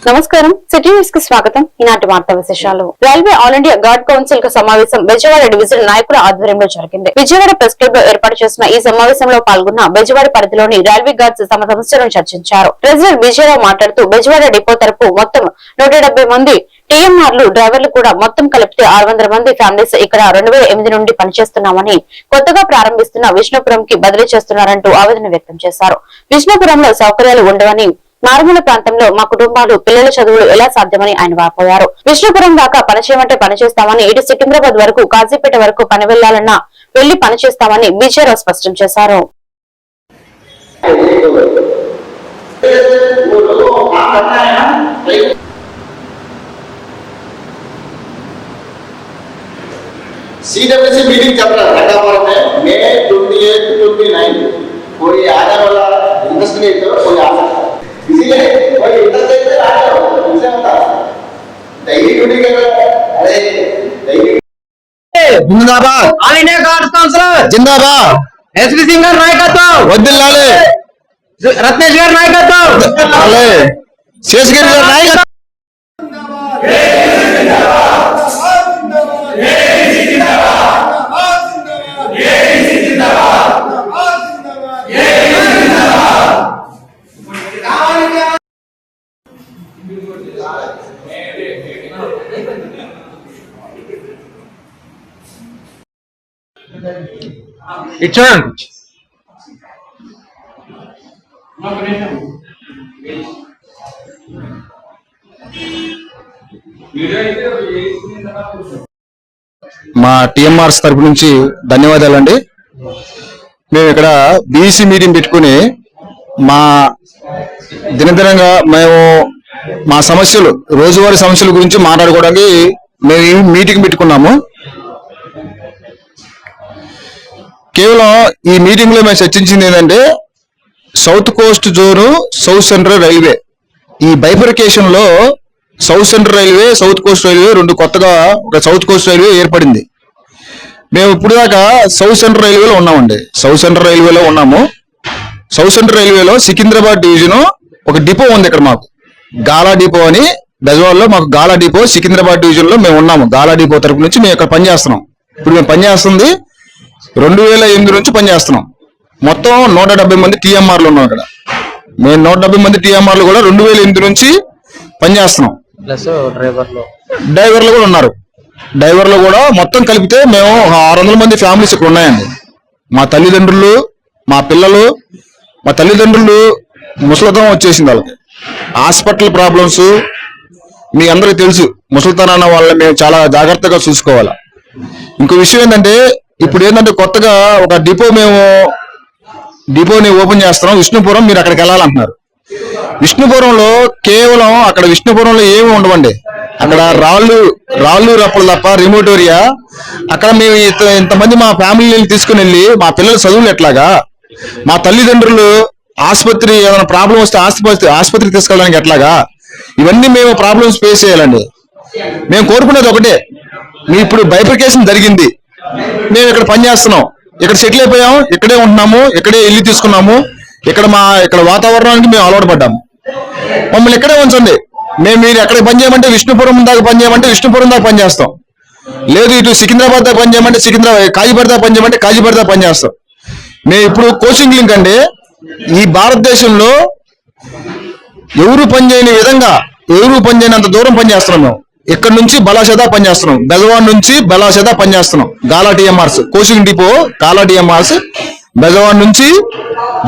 నమస్కారం city news కి స్వాగతం. ఈనాటి వార్తా విశేషాలు. Railway all India guard council కు సమావేశం బెజవాడ డివిజన్ నాయకుల ఆధ్వర్యంలో జరిగింది. విజయవాడ ప్రెస్ క్లబ్ లో ఏర్పాటు చేసిన ఈ సమావేశంలో పాల్గొన్న బెజవాడ పరిధిలోని రైల్వే గార్డ్స్ తమ సమస్యలను చర్చించారు. ప్రెసిడెంట్ విజయరావు మాట్లాడుతూ బెజవాడ డిపో తరపు మొత్తం 170 మంది టీఎంఆర్లు డ్రైవర్లు కూడా మొత్తం కలిపితే 600 మంది ఫ్యామిలీస్ ఇక్కడ 2008 నుండి పనిచేస్తున్నామని కొత్తగా ప్రారంభిస్తున్న విష్ణుపురంకి బదిలీ చేస్తున్నారంటూ ఆవేదన వ్యక్తం చేశారు. విష్ణుపురంలో సౌకర్యాలు ఉండవని, మారుమూల ప్రాంతంలో మా కుటుంబాలు పిల్లల చదువులు ఎలా సాధ్యమని ఆయన వాపోయారు. విష్ణుపురం దాకా పనిచేయమంటే పనిచేస్తామని, ఇటు సికింద్రాబాద్ వరకు కాజీపేట వరకు పని వెళ్లాలన్నా వెళ్లి పనిచేస్తామని బీజేరావు స్పష్టం చేశారు. सीडब्ल्यूसी मीटिंग चल रहा है रकापुर में मई 28 29 कोई आने वाला इंटरेस्ट नहीं तो कोई आ सकता है, इसीलिए कोई इंटरेस्ट है आ जाओ, उनसे बता डेली ड्यूटी कर अरे डेली जिंदाबाद ऑल इंडिया गार्ड काउंसिल जिंदाबाद एसपी सिंह गाరి నాయకత్వం వదిలాలే రత్నేష్ గారి నాయకత్వం అలాగే శేషగిరి గారి నాయకత్వం ఇచ్చాండి మా టిఎంఆర్స్ తరపు నుంచి ధన్యవాదాలండి. మేము ఇక్కడ బీసీ మీటింగ్ పెట్టుకుని మా దినదినంగా మేము మా సమస్యలు రోజువారీ సమస్యల గురించి మాట్లాడుకోవడానికి మేము ఈ మీటింగ్ పెట్టుకున్నాము. కేవలం ఈ మీటింగ్ లో మేము చర్చించింది ఏంటంటే south Coast zone south central railway ఈ బైఫర్కేషన్ లో south central railway south Coast railway రెండు కొత్తగా ఒక సౌత్ కోస్ట్ రైల్వే ఏర్పడింది. మేము ఇప్పుడు దాకా సౌత్ సెంట్రల్ రైల్వేలో ఉన్నామండి. సౌత్ సెంట్రల్ రైల్వేలో ఉన్నాము. సౌత్ సెంట్రల్ రైల్వేలో సికింద్రాబాద్ డివిజన్ ఒక డిపో ఉంది. ఇక్కడ మాకు గాలా డిపో అని బెజవాడలో మాకు గాలా డిపో సికింద్రాబాద్ డివిజన్ లో మేము ఉన్నాము. గాలా డిపో తరపు నుంచి మేము ఇక్కడ పనిచేస్తున్నాం. ఇప్పుడు మేము పనిచేస్తుంది 2008 నుంచి పనిచేస్తున్నాం. మొత్తం 170 మంది టీఎంఆర్లు ఉన్నాం ఇక్కడ. మేము 170 మంది టీఎంఆర్లు కూడా 2008 నుంచి పనిచేస్తున్నాం. ప్లస్ డ్రైవర్లు కూడా ఉన్నారు. డ్రైవర్లు కూడా మొత్తం కలిపితే మేము 600 మంది ఫ్యామిలీస్ ఇక్కడ ఉన్నాయండి. మా తల్లిదండ్రులు, మా పిల్లలు, మా తల్లిదండ్రులు ముసలితనం వచ్చేసింది వాళ్ళకి. హాస్పిటల్ ప్రాబ్లమ్స్ మీ అందరికీ తెలుసు. ముసలితనం వాళ్ళని మేము చాలా జాగ్రత్తగా చూసుకోవాలి. ఇంకో విషయం ఏంటంటే ఇప్పుడు ఏంటంటే కొత్తగా ఒక డిపోని ఓపెన్ చేస్తున్నాం విష్ణుపురం. మీరు అక్కడికి వెళ్ళాలంటున్నారు. విష్ణుపురంలో కేవలం అక్కడ విష్ణుపురంలో ఏమి ఉండవండి. అక్కడ రాళ్ళు రప్పలు తప్ప రిమోట్ ఏరియా. అక్కడ మేము ఇంతమంది మా ఫ్యామిలీని తీసుకుని వెళ్ళి మా పిల్లల చదువులు ఎట్లాగా, మా తల్లిదండ్రులు ఆసుపత్రి ఏదైనా ప్రాబ్లం వస్తే ఆసుపత్రికి తీసుకెళ్ళడానికి ఎట్లాగా, ఇవన్నీ మేము ప్రాబ్లమ్స్ ఫేస్ చేయాలండి. మేము కోరుకునేది ఒకటే, మీ ఇప్పుడు బైఫర్కేషన్ జరిగింది, మేము ఇక్కడ పనిచేస్తున్నాం, ఇక్కడ సెటిల్ అయిపోయాము, ఇక్కడే ఉంటున్నాము, ఇక్కడే ఇల్లు తీసుకున్నాము, ఇక్కడ వాతావరణానికి మేము అలవాటు పడ్డాము. మమ్మల్ని ఇక్కడే ఉంచండి. మీరు ఎక్కడికి పని చేయమంటే విష్ణుపురం దాకా పని చేయమంటే విష్ణుపురం దాకా పనిచేస్తాం. లేదు ఇటు సికింద్రాబాద్ దాకా పని చేయమంటే కాజీపేట దాకా పని చేయమంటే కాజీపేట దాకా పనిచేస్తాం. మేము ఇప్పుడు కోచింగ్ లింక్ అండి. ఈ భారతదేశంలో ఎవరు పనిచేయనంత దూరం పనిచేస్తున్నాం. మేము ఇక్కడ నుంచి బలాషేదా పనిచేస్తున్నాం. బెజవాడ నుంచి బలాషేదా పనిచేస్తున్నాం. గాలా టీఎంఆర్స్ కోచింగ్ డిపో గాలా టీఎంఆర్స్ బెజవాడ నుంచి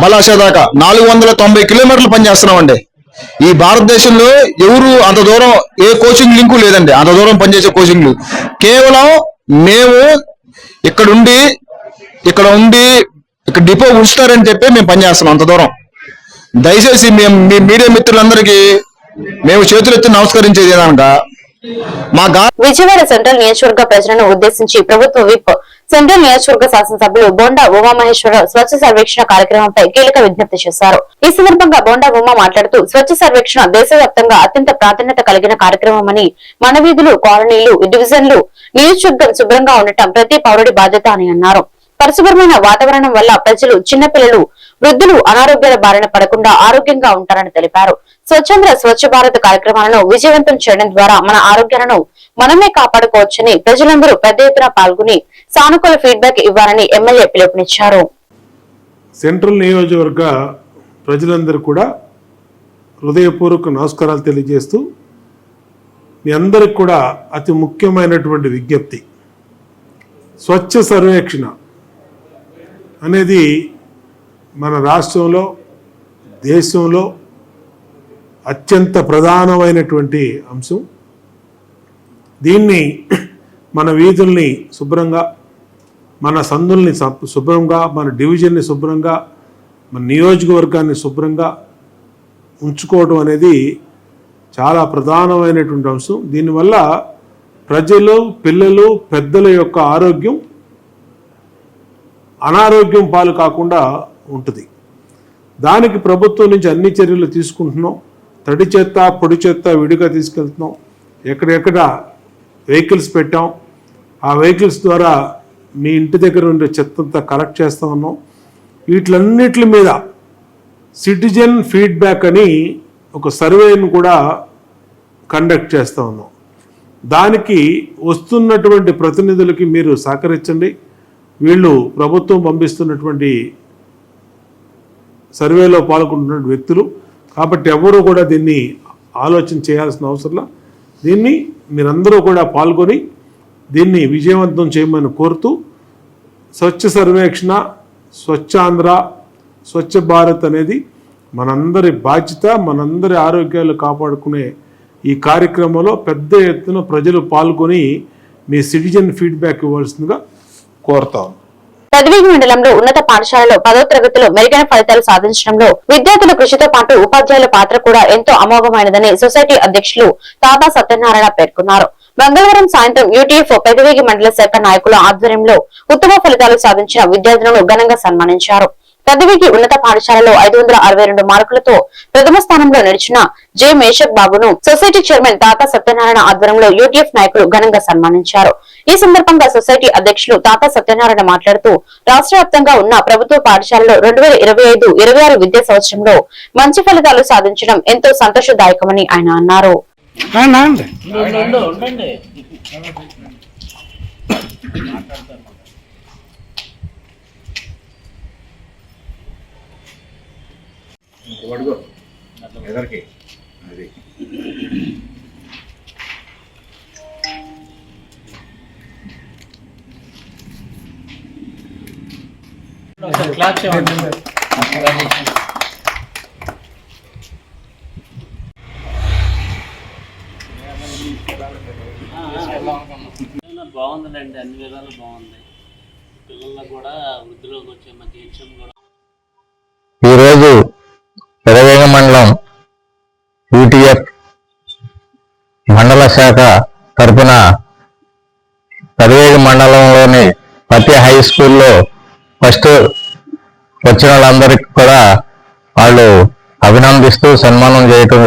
బలాషేదా దాకా 490 కిలోమీటర్లు పనిచేస్తున్నాం అండి. ఈ భారతదేశంలో ఎవరు అంత దూరం ఏ కోచింగ్ లింకు లేదండి. అంత దూరం పనిచేసే కోచింగ్లు కేవలం మేము ఇక్కడ డిపో ఉంచుతారని చెప్పి మేము పనిచేస్తున్నాం అంత దూరం. దయచేసి మేము మీ మీడియా మిత్రులందరికీ మేము చేతులెత్తి నమస్కరించేది ఏదనగా విజయవాడ సెంట్రల్ నియోజకవర్గ ప్రజలను ఉద్దేశించి ప్రభుత్వ విప్ సెంట్రల్ నియోజకవర్గ శాసనసభ్యులు బోండా ఉమామహేశ్వరరావు స్వచ్ఛ సర్వేక్షణ కార్యక్రమంపై కీలక విజ్ఞప్తి చేశారు. ఈ సందర్భంగా బోండా ఉమా మాట్లాడుతూ స్వచ్ఛ సర్వేక్షణ దేశవ్యాప్తంగా అత్యంత ప్రాధాన్యత కలిగిన కార్యక్రమమని, మన వీధులు, కాలనీలు, డివిజన్లు, నియోజకవర్గం శుభ్రంగా ఉండటం ప్రతి పౌరుడి బాధ్యత అని అన్నారు. పరిశుభ్రమైన వాతావరణం వల్ల ప్రజలు, చిన్నపిల్లలు వృద్ధులు అనారోగ్యాల బారిన పడకుండా ఆరోగ్యంగా ఉంటారని తెలిపారు. స్వచ్ఛంద్ర స్వచ్ఛ భారత్ కార్యక్రమాలను విజయవంతం చేయడం ద్వారా మన ఆరోగ్యాలను మనమే కాపాడుకోవచ్చని ప్రజలందరూ పెద్ద ఎత్తున పాల్గొని సానుకూల ఫీడ్బ్యాక్ ఇవ్వాలని ఎమ్మెల్యే పిలుపునిచ్చారు. సెంట్రల్ నియోజకవర్గ ప్రజలందరూ కూడా హృదయపూర్వక నమస్కారాలు తెలియజేస్తూ మీ అందరికి కూడా అతి ముఖ్యమైనటువంటి విజ్ఞప్తి, స్వచ్ఛ సర్వేక్షణ అనేది మన రాష్ట్రంలో దేశంలో అత్యంత ప్రధానమైనటువంటి అంశం. దీన్ని మన వీధుల్ని శుభ్రంగా, మన సందుల్ని శుభ్రంగా, మన డివిజన్ని శుభ్రంగా, మన నియోజకవర్గాన్ని శుభ్రంగా ఉంచుకోవడం అనేది చాలా ప్రధానమైనటువంటి అంశం. దీనివల్ల ప్రజలు, పిల్లలు, పెద్దల యొక్క ఆరోగ్యం అనారోగ్యం పాలు కాకుండా ఉంటుంది. దానికి ప్రభుత్వం నుంచి అన్ని చర్యలు తీసుకుంటున్నాం. తడి చెత్త, పొడి చెత్త విడిగా తీసుకెళ్తున్నాం. ఎక్కడెక్కడ వెహికల్స్ పెట్టాం, ఆ వెహికల్స్ ద్వారా మీ ఇంటి దగ్గర ఉండే చెత్తంతా కలెక్ట్ చేస్తూ ఉన్నాం. వీటిలన్నిటి మీద సిటిజన్ ఫీడ్బ్యాక్ అని ఒక సర్వేను కూడా కండక్ట్ చేస్తూ ఉన్నాం. దానికి వస్తున్నటువంటి ప్రతినిధులకి మీరు సహకరించండి. వీళ్ళు ప్రభుత్వం పంపిస్తున్నటువంటి సర్వేలో పాల్గొంటున్న వ్యక్తులు కాబట్టి ఎవరు కూడా దీన్ని ఆలోచన చేయాల్సిన అవసరంలా. దీన్ని మీరందరూ కూడా పాల్గొని దీన్ని విజయవంతం చేయమని కోరుతూ, స్వచ్ఛ సర్వేక్షణ, స్వచ్ఛాంధ్ర, స్వచ్ఛ భారత్ అనేది మనందరి బాధ్యత. మనందరి ఆరోగ్యాలు కాపాడుకునే ఈ కార్యక్రమంలో పెద్ద ఎత్తున ప్రజలు పాల్గొని మీ సిటిజన్ ఫీడ్బ్యాక్ ఇవ్వాల్సిందిగా కోరుతాం. పెదవేగి మండలంలో ఉన్నత పాఠశాలలో 10వ తరగతిలో మెరుగైన ఫలితాలు సాధించడంలో విద్యార్థుల కృషితో పాటు ఉపాధ్యాయుల పాత్ర కూడా ఎంతో అమోఘమైనదని సొసైటీ అధ్యక్షులు తాతా సత్యనారాయణ పేర్కొన్నారు. మంగళవారం సాయంత్రం యూటీఎఫ్ పెదవేగి మండల శాఖ నాయకుల ఆధ్వర్యంలో ఉత్తమ ఫలితాలు సాధించిన విద్యార్థులను ఘనంగా సన్మానించారు. పెదవేగి ఉన్నత పాఠశాలలో 562 మార్కులతో ప్రథమ స్థానంలో నిలిచిన జె మేషక్ బాబును సొసైటీ చైర్మన్ తాతా సత్యనారాయణ ఆధ్వర్యంలో యూటీఎఫ్ నాయకులు ఘనంగా సన్మానించారు. ఈ సందర్భంగా సొసైటీ అధ్యక్షులు తాతా సత్యనారాయణ మాట్లాడుతూ రాష్ట్ర వ్యాప్తంగా ఉన్న ప్రభుత్వ పాఠశాలలో 2025-26 విద్యా సంవత్సరంలో మంచి ఫలితాలు సాధించడం ఎంతో సంతోషదాయకమని ఆయన అన్నారు. బాగుందండి, అన్ని విధాలు బాగుంది. పిల్లలకు కూడా వృద్ధిలోకి వచ్చే మంచి విషయం కూడా. ఈరోజు పెదవేగి మండలం యూటీఎఫ్ మండల శాఖ తరఫున పెదవేగి మండలంలోని ప్రతి హై స్కూల్లో ఫస్ట్ వచ్చిన వాళ్ళందరికీ కూడా వాళ్ళు అభినందిస్తూ సన్మానం చేయటం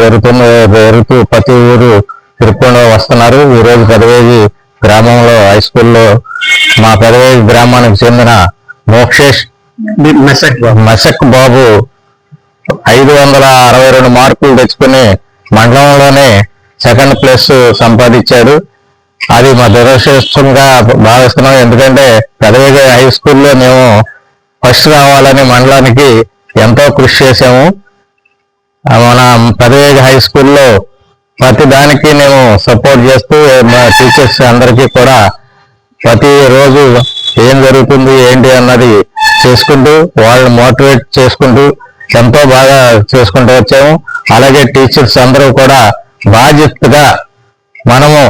జరుగుతూ ప్రతి ఊరు తిరుక్కుండా వస్తున్నారు. ఈరోజు పెదవేగి గ్రామంలో హై స్కూల్లో మా పెదవేగి గ్రామానికి చెందిన మోక్షేష్ మెసక్ బాబు 562 మార్కులు తెచ్చుకుని మండలంలోనే సెకండ్ ప్లేస్ సంపాదించాడు. అది మా దురదృష్టంగా భావిస్తున్నాం. ఎందుకంటే పెదవేగి హై స్కూల్లో మేము ఫస్ట్ రావాలని మండలానికి ఎంతో కృషి చేసాము. మన పెదవేగి హై స్కూల్లో ప్రతి దానికి మేము సపోర్ట్ చేస్తూ మా టీచర్స్ అందరికీ కూడా ప్రతిరోజు ఏం జరుగుతుంది ఏంటి అన్నది చేసుకుంటూ వాళ్ళని మోటివేట్ చేసుకుంటూ ఎంతో బాగా చేసుకుంటూ వచ్చాము. అలాగే టీచర్స్ అందరూ కూడా బాధ్యతగా మనము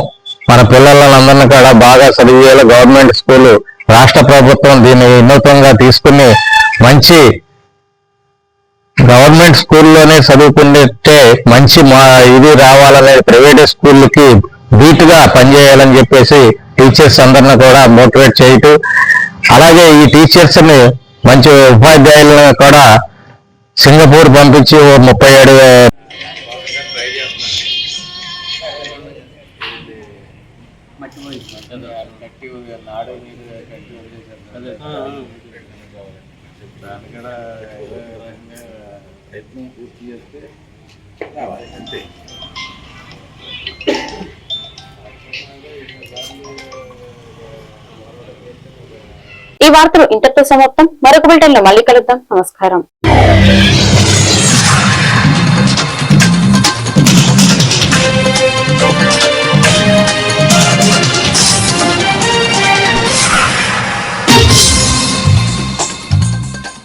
మన పిల్లలందరినీ కూడా బాగా చదివేలా గవర్నమెంట్ స్కూల్ రాష్ట్ర ప్రభుత్వం దీన్ని వినూత్నంగా తీసుకుని మంచి గవర్నమెంట్ స్కూల్లోనే చదువుకుంటే మంచి ఇది రావాలనే ప్రైవేట్ స్కూళ్ళకి ధీటుగా పనిచేయాలని చెప్పేసి టీచర్స్ అందరిని కూడా మోటివేట్ చేయటం, అలాగే ఈ టీచర్స్ ని మంచి ఉపాధ్యాయులను కూడా సింగపూర్ పంపించి 37 37 దాన్ని కూడా ఏదో రకంగా ప్రయత్నం పూర్తి చేస్తే రావాలి అంతే. ఈ వార్తలు ఇంతటితో సమాప్తం. మరొక బులెటిన్ లో మళ్ళీ కలుద్దాం. నమస్కారం.